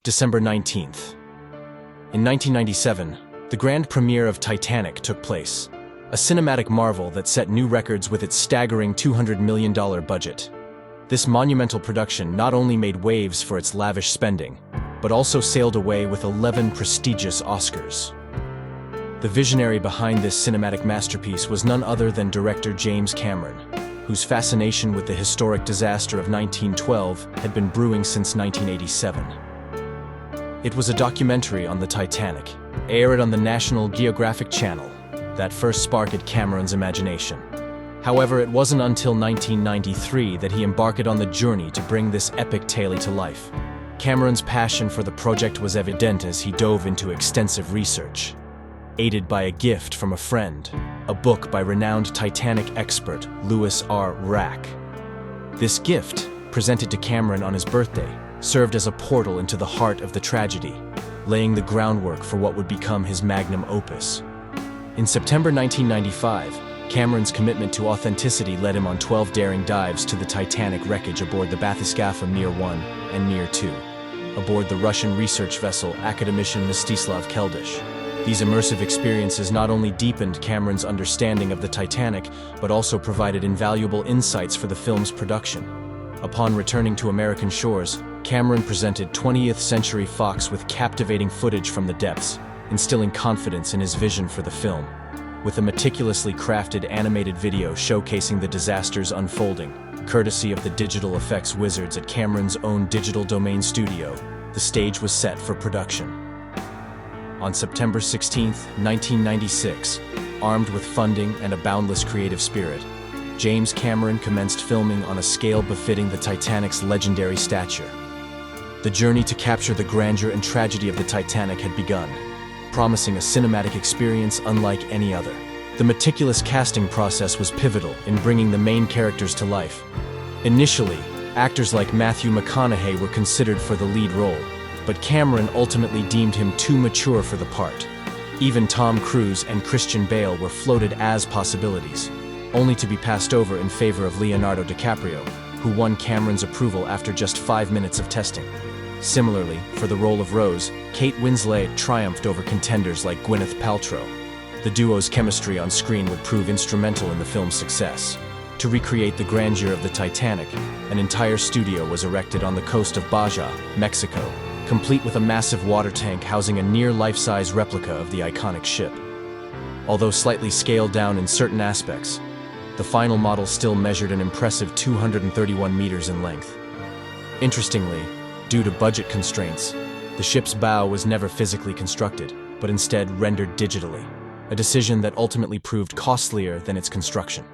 December 19th. In 1997, the grand premiere of Titanic took place, a cinematic marvel that set new records with its staggering $200 million budget. This monumental production not only made waves for its lavish spending, but also sailed away with 11 prestigious Oscars. The visionary behind this cinematic masterpiece was none other than director James Cameron, whose fascination with the historic disaster of 1912 had been brewing since 1987. It was a documentary on the Titanic, aired on the National Geographic Channel, that first sparked Cameron's imagination. However, it wasn't until 1993 that he embarked on the journey to bring this epic tale to life. Cameron's passion for the project was evident as he dove into extensive research. Aided by a gift from a friend, a book by renowned Titanic expert Louis R. Rack. This gift, presented to Cameron on his birthday, served as a portal into the heart of the tragedy, laying the groundwork for what would become his magnum opus. In September 1995, Cameron's commitment to authenticity led him on 12 daring dives to the Titanic wreckage aboard the bathyscaphe Mir 1 and Mir 2, aboard the Russian research vessel Akademician Mstislav Keldysh. These immersive experiences not only deepened Cameron's understanding of the Titanic, but also provided invaluable insights for the film's production. Upon returning to American shores, Cameron presented 20th Century Fox with captivating footage from the depths, instilling confidence in his vision for the film. With a meticulously crafted animated video showcasing the disaster's unfolding, courtesy of the digital effects wizards at Cameron's own Digital Domain studio, the stage was set for production. On September 16, 1996, armed with funding and a boundless creative spirit, James Cameron commenced filming on a scale befitting the Titanic's legendary stature. The journey to capture the grandeur and tragedy of the Titanic had begun, promising a cinematic experience unlike any other. The meticulous casting process was pivotal in bringing the main characters to life. Initially, actors like Matthew McConaughey were considered for the lead role, but Cameron ultimately deemed him too mature for the part. Even Tom Cruise and Christian Bale were floated as possibilities, only to be passed over in favor of Leonardo DiCaprio, who won Cameron's approval after just 5 minutes of testing. Similarly, for the role of Rose, Kate Winslet triumphed over contenders like Gwyneth Paltrow. The duo's chemistry on screen would prove instrumental in the film's success. To recreate the grandeur of the Titanic, an entire studio was erected on the coast of Baja, Mexico, complete with a massive water tank housing a near life-size replica of the iconic ship. Although slightly scaled down in certain aspects, the final model still measured an impressive 231 meters in length. Interestingly, due to budget constraints, the ship's bow was never physically constructed, but instead rendered digitally, a decision that ultimately proved costlier than its construction.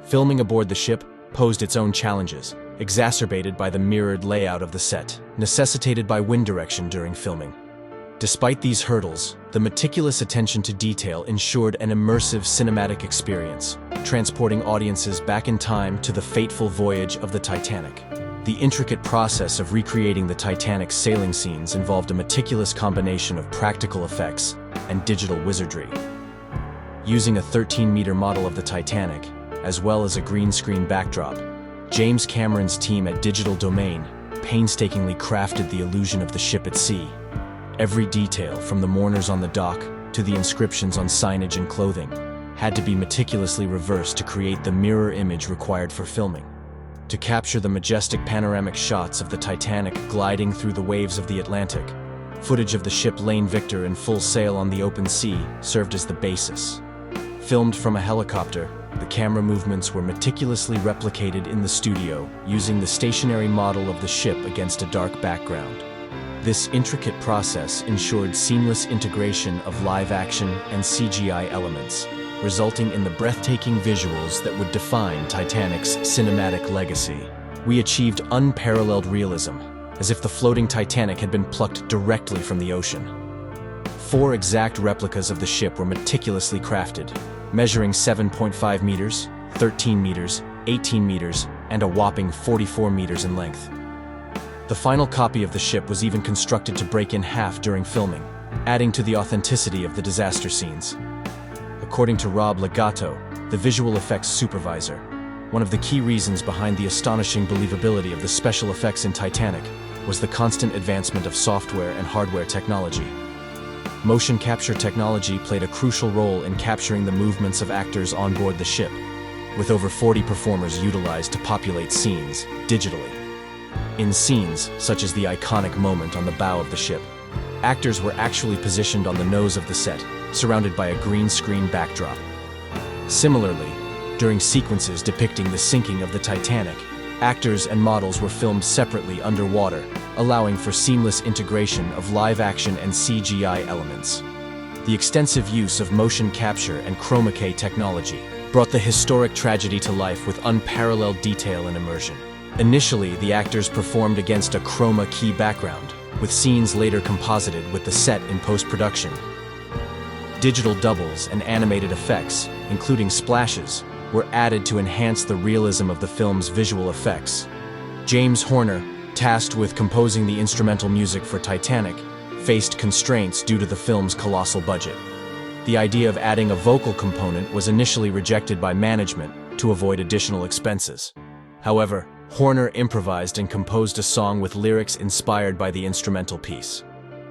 Filming aboard the ship posed its own challenges, exacerbated by the mirrored layout of the set, necessitated by wind direction during filming. Despite these hurdles, the meticulous attention to detail ensured an immersive cinematic experience, transporting audiences back in time to the fateful voyage of the Titanic. The intricate process of recreating the Titanic's sailing scenes involved a meticulous combination of practical effects and digital wizardry. Using a 13-meter model of the Titanic, as well as a green screen backdrop, James Cameron's team at Digital Domain painstakingly crafted the illusion of the ship at sea. Every detail, from the mourners on the dock to the inscriptions on signage and clothing, had to be meticulously reversed to create the mirror image required for filming. To capture the majestic panoramic shots of the Titanic gliding through the waves of the Atlantic, footage of the ship laying victor in full sail on the open sea served as the basis. Filmed from a helicopter, the camera movements were meticulously replicated in the studio using the stationary model of the ship against a dark background. This intricate process ensured seamless integration of live-action and CGI elements, resulting in the breathtaking visuals that would define Titanic's cinematic legacy. We achieved unparalleled realism, as if the floating Titanic had been plucked directly from the ocean. 4 exact replicas of the ship were meticulously crafted, measuring 7.5 meters, 13 meters, 18 meters, and a whopping 44 meters in length. The final copy of the ship was even constructed to break in half during filming, adding to the authenticity of the disaster scenes. According to Rob Legato, the visual effects supervisor, one of the key reasons behind the astonishing believability of the special effects in Titanic was the constant advancement of software and hardware technology. Motion capture technology played a crucial role in capturing the movements of actors on board the ship, with over 40 performers utilized to populate scenes digitally. In scenes, such as the iconic moment on the bow of the ship, actors were actually positioned on the nose of the set, surrounded by a green screen backdrop. Similarly, during sequences depicting the sinking of the Titanic, actors and models were filmed separately underwater, allowing for seamless integration of live-action and CGI elements. The extensive use of motion capture and chroma key technology brought the historic tragedy to life with unparalleled detail and immersion. Initially, the actors performed against a chroma key background, with scenes later composited with the set in post-production. Digital doubles and animated effects, including splashes, were added to enhance the realism of the film's visual effects. James Horner, tasked with composing the instrumental music for Titanic, faced constraints due to the film's colossal budget. The idea of adding a vocal component was initially rejected by management to avoid additional expenses. However, Horner improvised and composed a song with lyrics inspired by the instrumental piece.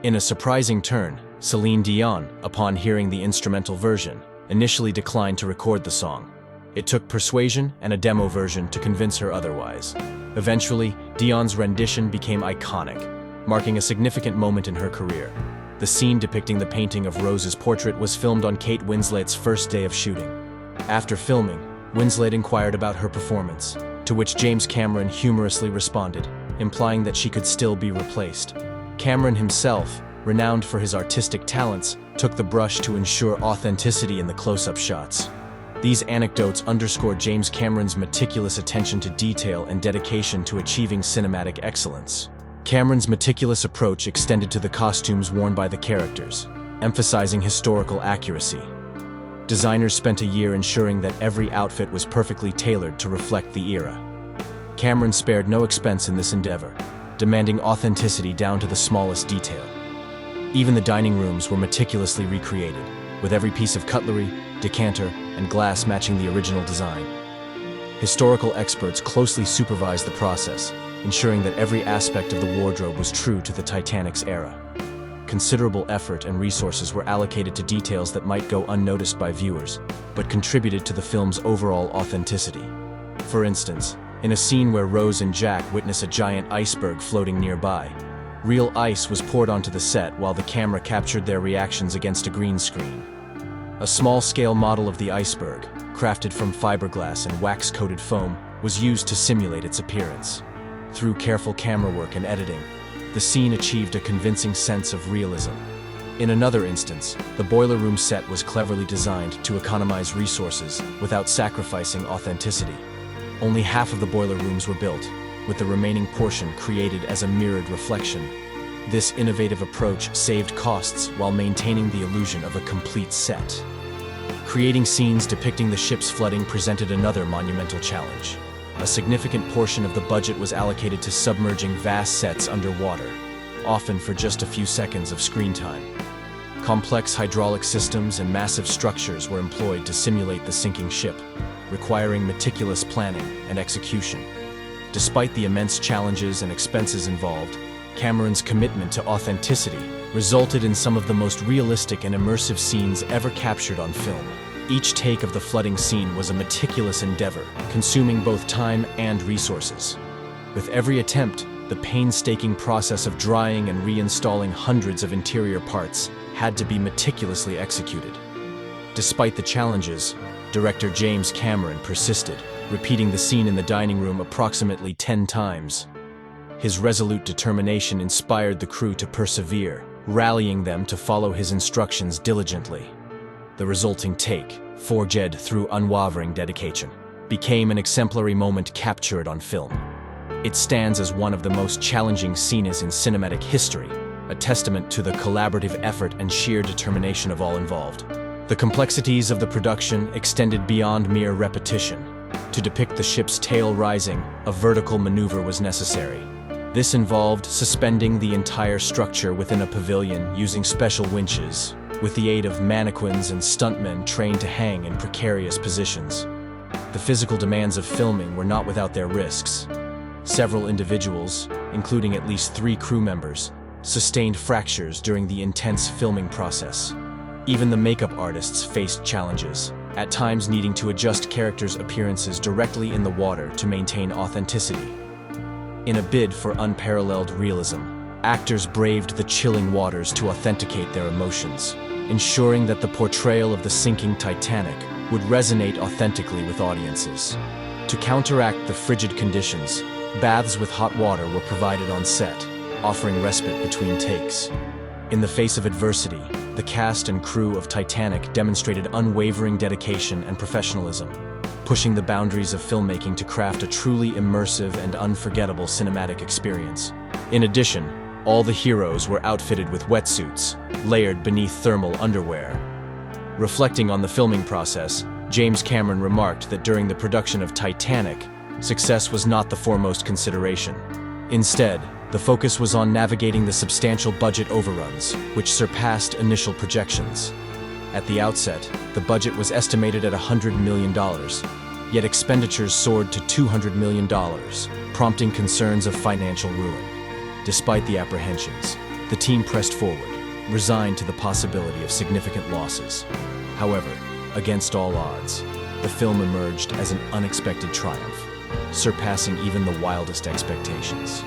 In a surprising turn, Celine Dion, upon hearing the instrumental version, initially declined to record the song. It took persuasion and a demo version to convince her otherwise. Eventually, Dion's rendition became iconic, marking a significant moment in her career. The scene depicting the painting of Rose's portrait was filmed on Kate Winslet's first day of shooting. After filming, Winslet inquired about her performance, to which James Cameron humorously responded, implying that she could still be replaced. Cameron himself, renowned for his artistic talents, took the brush to ensure authenticity in the close-up shots. These anecdotes underscore James Cameron's meticulous attention to detail and dedication to achieving cinematic excellence. Cameron's meticulous approach extended to the costumes worn by the characters, emphasizing historical accuracy. Designers spent a year ensuring that every outfit was perfectly tailored to reflect the era. Cameron spared no expense in this endeavor, demanding authenticity down to the smallest detail. Even the dining rooms were meticulously recreated, with every piece of cutlery, decanter, and glass matching the original design. Historical experts closely supervised the process, ensuring that every aspect of the wardrobe was true to the Titanic's era. Considerable effort and resources were allocated to details that might go unnoticed by viewers, but contributed to the film's overall authenticity. For instance, in a scene where Rose and Jack witness a giant iceberg floating nearby, real ice was poured onto the set while the camera captured their reactions against a green screen. A small-scale model of the iceberg, crafted from fiberglass and wax-coated foam, was used to simulate its appearance. Through careful camera work and editing, the scene achieved a convincing sense of realism. In another instance, the boiler room set was cleverly designed to economize resources without sacrificing authenticity. Only half of the boiler rooms were built, with the remaining portion created as a mirrored reflection. This innovative approach saved costs while maintaining the illusion of a complete set. Creating scenes depicting the ship's flooding presented another monumental challenge. A significant portion of the budget was allocated to submerging vast sets underwater, often for just a few seconds of screen time. Complex hydraulic systems and massive structures were employed to simulate the sinking ship, requiring meticulous planning and execution. Despite the immense challenges and expenses involved, Cameron's commitment to authenticity resulted in some of the most realistic and immersive scenes ever captured on film. Each take of the flooding scene was a meticulous endeavor, consuming both time and resources. With every attempt, the painstaking process of drying and reinstalling hundreds of interior parts had to be meticulously executed. Despite the challenges, director James Cameron persisted, repeating the scene in the dining room approximately 10 times. His resolute determination inspired the crew to persevere, rallying them to follow his instructions diligently. The resulting take, forged through unwavering dedication, became an exemplary moment captured on film. It stands as one of the most challenging scenes in cinematic history, a testament to the collaborative effort and sheer determination of all involved. The complexities of the production extended beyond mere repetition. To depict the ship's tail rising, a vertical maneuver was necessary. This involved suspending the entire structure within a pavilion using special winches, with the aid of mannequins and stuntmen trained to hang in precarious positions. The physical demands of filming were not without their risks. Several individuals, including at least 3 crew members, sustained fractures during the intense filming process. Even the makeup artists faced challenges, at times needing to adjust characters' appearances directly in the water to maintain authenticity. In a bid for unparalleled realism, actors braved the chilling waters to authenticate their emotions, ensuring that the portrayal of the sinking Titanic would resonate authentically with audiences. To counteract the frigid conditions, baths with hot water were provided on set, offering respite between takes. In the face of adversity, the cast and crew of Titanic demonstrated unwavering dedication and professionalism, pushing the boundaries of filmmaking to craft a truly immersive and unforgettable cinematic experience. In addition, all the heroes were outfitted with wetsuits, layered beneath thermal underwear. Reflecting on the filming process, James Cameron remarked that during the production of Titanic, success was not the foremost consideration. Instead, the focus was on navigating the substantial budget overruns, which surpassed initial projections. At the outset, the budget was estimated at $100 million, yet expenditures soared to $200 million, prompting concerns of financial ruin. Despite the apprehensions, the team pressed forward, resigned to the possibility of significant losses. However, against all odds, the film emerged as an unexpected triumph, surpassing even the wildest expectations.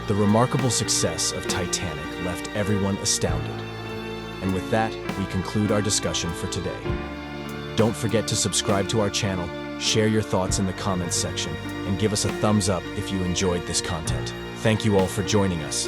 The remarkable success of Titanic left everyone astounded. And with that, we conclude our discussion for today. Don't forget to subscribe to our channel, share your thoughts in the comments section, and give us a thumbs up if you enjoyed this content. Thank you all for joining us.